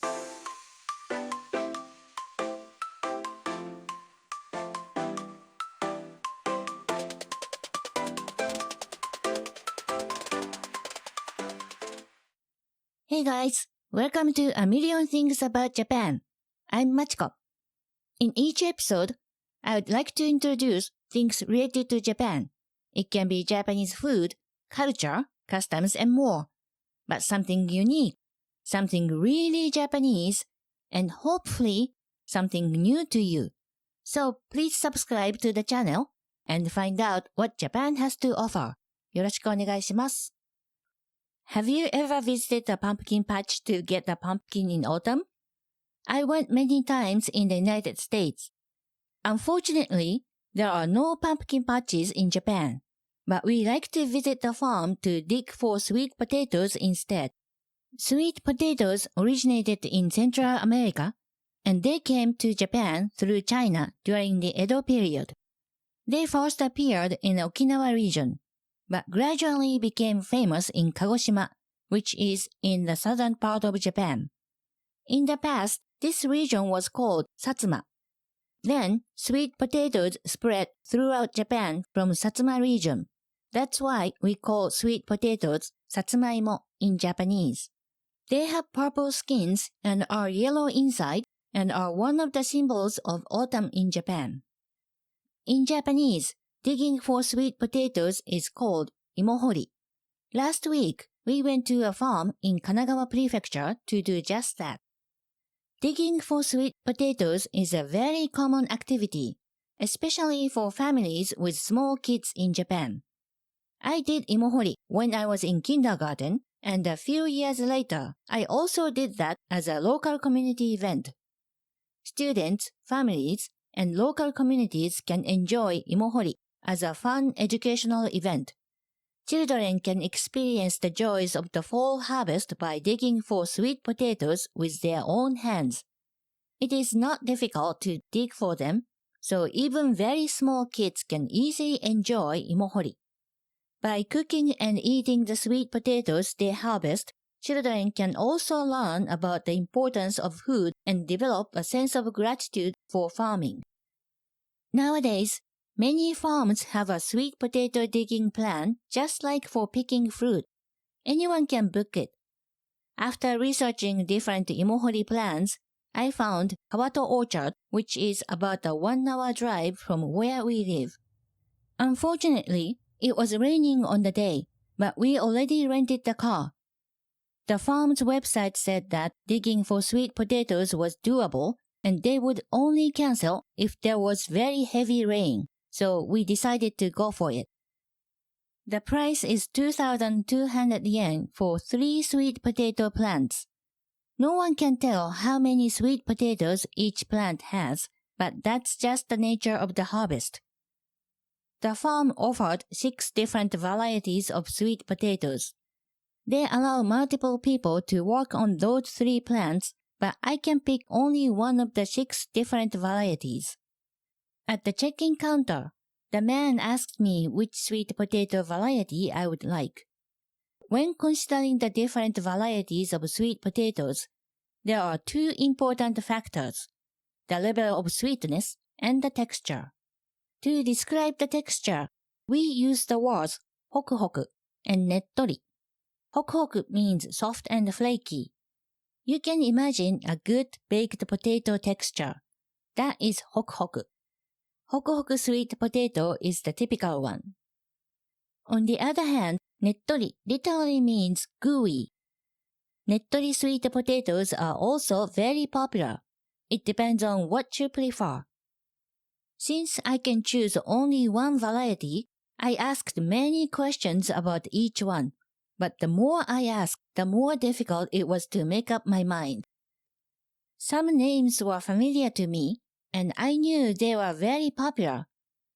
Hey guys, welcome to A Million Things About Japan. I'm Machiko. In each episode, I would like to introduce things related to Japan. It can be Japanese food, culture, customs, and more. But something unique, something really Japanese, and hopefully something new to you. So please subscribe to the channel and find out what Japan has to offer. よろしくお願いします。Have you ever visited a pumpkin patch to get a pumpkin in autumn? I went many times in the United States. Unfortunately, there are no pumpkin patches in Japan, but we like to visit the farm to dig for sweet potatoes instead. Sweet potatoes originated in Central America, and they came to Japan through China during the Edo period. They first appeared in the Okinawa region, but gradually became famous in Kagoshima, which is in the southern part of Japan. In the past, this region was called Satsuma. Then, sweet potatoes spread throughout Japan from Satsuma region. That's why we call sweet potatoes satsumaimo in Japanese. They have purple skins and are yellow inside and are one of the symbols of autumn in Japan. In Japanese, digging for sweet potatoes is called hori. Last week, we went to a farm in Kanagawa Prefecture to do just that. Digging for sweet potatoes is a very common activity, especially for families with small kids in Japan. I did hori when I was in kindergarten, and a few years later, I also did that as a local community event. Students, families, and local communities can enjoy hori as a fun educational event. Children can experience the joys of the fall harvest by digging for sweet potatoes with their own hands. It is not difficult to dig for them, so even very small kids can easily enjoy hori. By cooking and eating the sweet potatoes they harvest, children can also learn about the importance of food and develop a sense of gratitude for farming. Nowadays, many farms have a sweet potato digging plan just like for picking fruit. Anyone can book it. After researching different hori plans, I found Kawato Orchard, which is about a 1-hour drive from where we live. Unfortunately, it was raining on the day, but we already rented the car. The farm's website said that digging for sweet potatoes was doable, and they would only cancel if there was very heavy rain, so we decided to go for it. The price is 2,200 yen for 3 sweet potato plants. No one can tell how many sweet potatoes each plant has, but that's just the nature of the harvest. The farm offered 6 different varieties of sweet potatoes. They allow multiple people to work on those 3 plants, but I can pick only one of the 6 different varieties. At the check-in counter, the man asked me which sweet potato variety I would like. When considering the different varieties of sweet potatoes, there are 2 important factors: the level of sweetness and the texture. To describe the texture, we use the words hoku-hoku and nettori. Hoku-hoku means soft and flaky. You can imagine a good baked potato texture. That is hoku-hoku. Hoku-hoku sweet potato is the typical one. On the other hand, nettori literally means gooey. Nettori sweet potatoes are also very popular. It depends on what you prefer. Since I can choose only one variety, I asked many questions about each one. But the more I asked, the more difficult it was to make up my mind. Some names were familiar to me, and I knew they were very popular.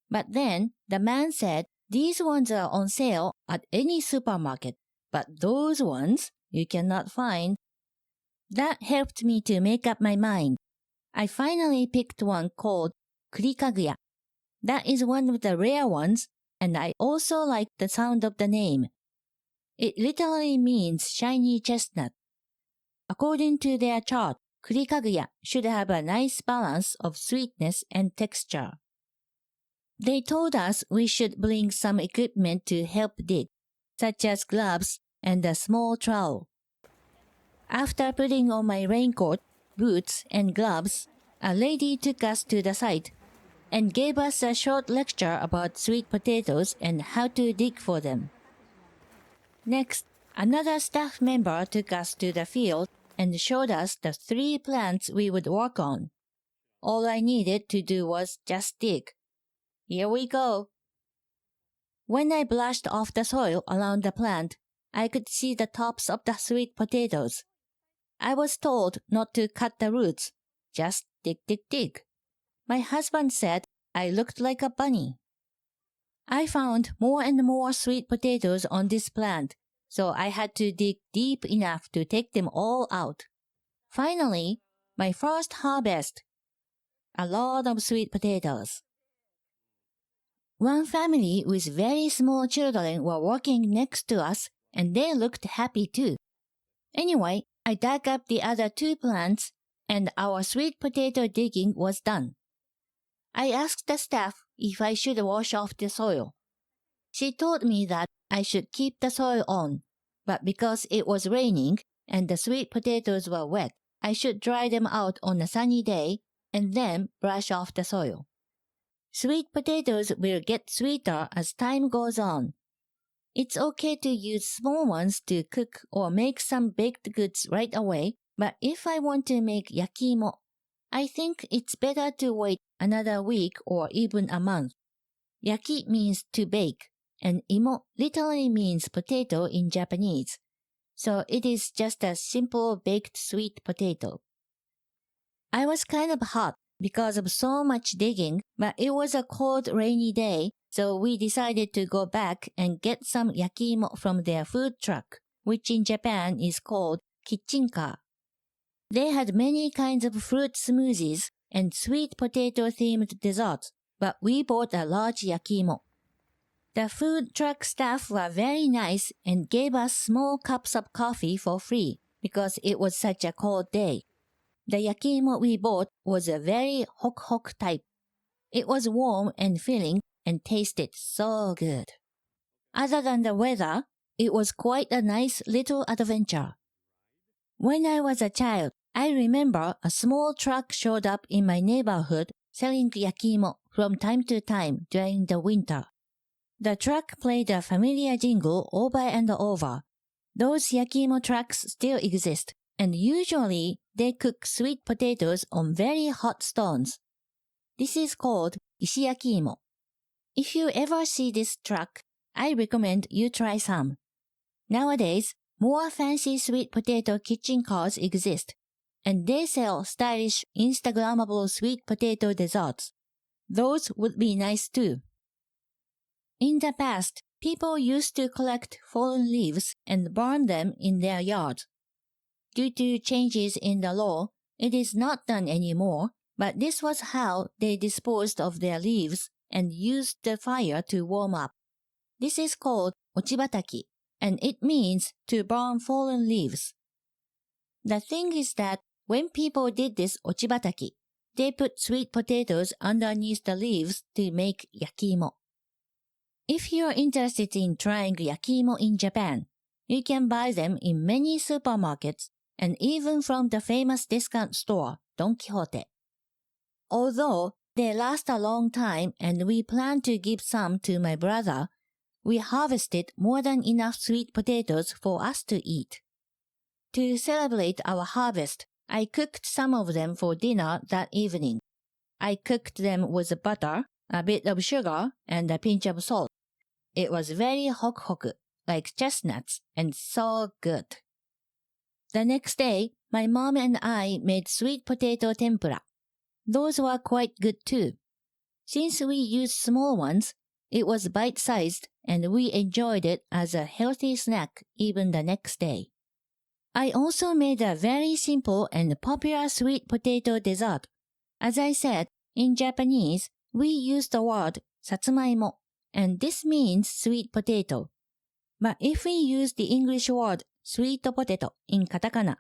But then the man said, these ones are on sale at any supermarket, but those ones you cannot find. That helped me to make up my mind. I finally picked one called kurikaguya. That is one of the rare ones, and I also like the sound of the name. It literally means shiny chestnut. according to their chart, kurikaguya should have a nice balance of sweetness and texture. They told us we should bring some equipment to help dig, such as gloves and a small trowel. After putting on my raincoat, boots, and gloves, a lady took us to the site and gave us a short lecture about sweet potatoes and how to dig for them. Next, another staff member took us to the field and showed us the 3 plants we would work on. All I needed to do was just dig. Here we go. When I brushed off the soil around the plant, I could see the tops of the sweet potatoes. I was told not to cut the roots, just dig, dig, dig. My husband said I looked like a bunny. I found more and more sweet potatoes on this plant, so I had to dig deep enough to take them all out. Finally, my first harvest. A lot of sweet potatoes. One family with very small children were working next to us, and they looked happy too. Anyway, I dug up the other 2 plants, and our sweet potato digging was done. I asked the staff if I should wash off the soil. She told me that I should keep the soil on, but because it was raining and the sweet potatoes were wet, I should dry them out on a sunny day and then brush off the soil. Sweet potatoes will get sweeter as time goes on. It's okay to use small ones to cook or make some baked goods right away, but if I want to make yakimo, I think it's better to wait another week or even a month. Yaki means to bake, and imo literally means potato in Japanese, so it is just a simple baked sweet potato. I was kind of hot because of so much digging, but it was a cold, rainy day, so we decided to go back and get some yakimo from their food truck, which in Japan is called kichinka. They had many kinds of fruit smoothies and sweet potato-themed desserts, but we bought a large yakimo. The food truck staff were very nice and gave us small cups of coffee for free because it was such a cold day. The yakimo we bought was a very hok-hok type. It was warm and filling and tasted so good. Other than the weather, it was quite a nice little adventure. When I was a child, I remember a small truck showed up in my neighborhood selling yakimo from time to time during the winter. The truck played a familiar jingle over and over. Those yakimo trucks still exist, and usually they cook sweet potatoes on very hot stones. This is called ishiyakimo. If you ever see this truck, I recommend you try some. Nowadays, more fancy sweet potato kitchen cars exist, and they sell stylish Instagrammable sweet potato desserts. Those would be nice too. In the past, people used to collect fallen leaves and burn them in their yards. Due to changes in the law, it is not done anymore, but this was how they disposed of their leaves and used the fire to warm up. This is called ochibataki, and it means to burn fallen leaves. The thing is that when people did this ochibataki, they put sweet potatoes underneath the leaves to make yakimo. If you're interested in trying yakimo in Japan, you can buy them in many supermarkets and even from the famous discount store, Don Quixote. Although they last a long time and we plan to give some to my brother, we harvested more than enough sweet potatoes for us to eat. To celebrate our harvest, I cooked some of them for dinner that evening. I cooked them with butter, a bit of sugar, and a pinch of salt. It was very hok-hok, like chestnuts, and so good. The next day, my mom and I made sweet potato tempura. Those were quite good too. Since we used small ones, it was bite-sized and we enjoyed it as a healthy snack even the next day. I also made a very simple and popular sweet potato dessert. As I said, in Japanese, we use the word satsumaimo, and this means sweet potato. But if we use the English word sweet potato in katakana,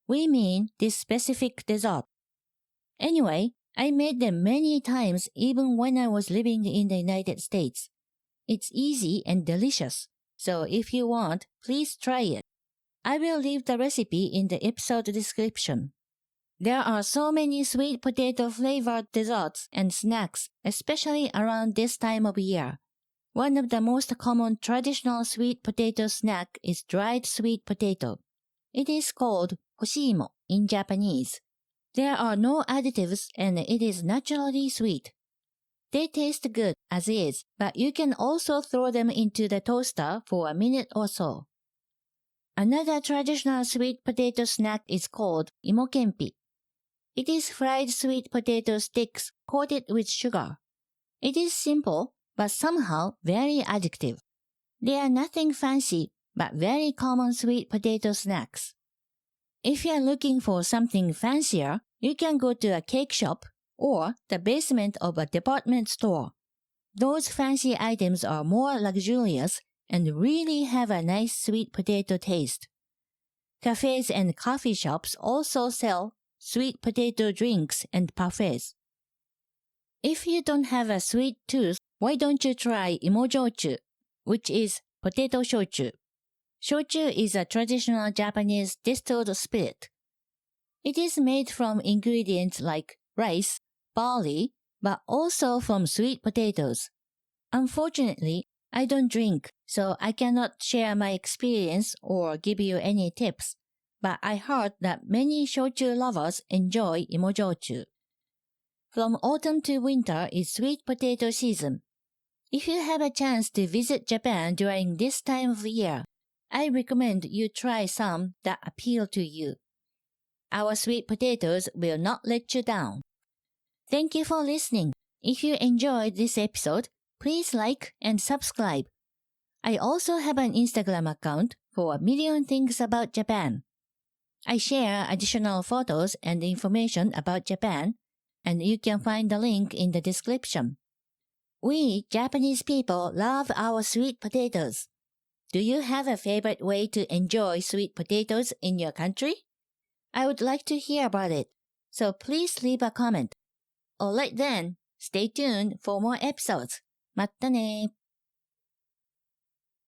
we mean this specific dessert. Anyway, I made them many times even when I was living in the United States. It's easy and delicious, so if you want, please try it. I will leave the recipe in the episode description. There are so many sweet potato flavored desserts and snacks, especially around this time of year. One of the most common traditional sweet potato snack is dried sweet potato. It is called hoshimo in Japanese. There are no additives and it is naturally sweet. They taste good as is, but you can also throw them into the toaster for a minute or so. Another traditional sweet potato snack is called imokempi. It is fried sweet potato sticks coated with sugar. It is simple, but somehow very addictive. They are nothing fancy, but very common sweet potato snacks. If you are looking for something fancier, you can go to a cake shop or the basement of a department store. Those fancy items are more luxurious and really have a nice sweet potato taste. Cafes and coffee shops also sell sweet potato drinks and parfaits. If you don't have a sweet tooth, why don't you try imojochu, which is potato shochu. Shochu is a traditional Japanese distilled spirit. It is made from ingredients like rice, barley, but also from sweet potatoes. Unfortunately, I don't drink, so I cannot share my experience or give you any tips, but I heard that many shochu lovers enjoy imojochu. From autumn to winter is sweet potato season. If you have a chance to visit Japan during this time of year, I recommend you try some that appeal to you. Our sweet potatoes will not let you down. Thank you for listening. If you enjoyed this episode, please like and subscribe. I also have an Instagram account for AMillionThingsAboutJapan. I share additional photos and information about Japan, and you can find the link in the description. We Japanese people love our sweet potatoes. Do you have a favorite way to enjoy sweet potatoes in your country? I would like to hear about it, so please leave a comment. Alright then, stay tuned for more episodes. まったね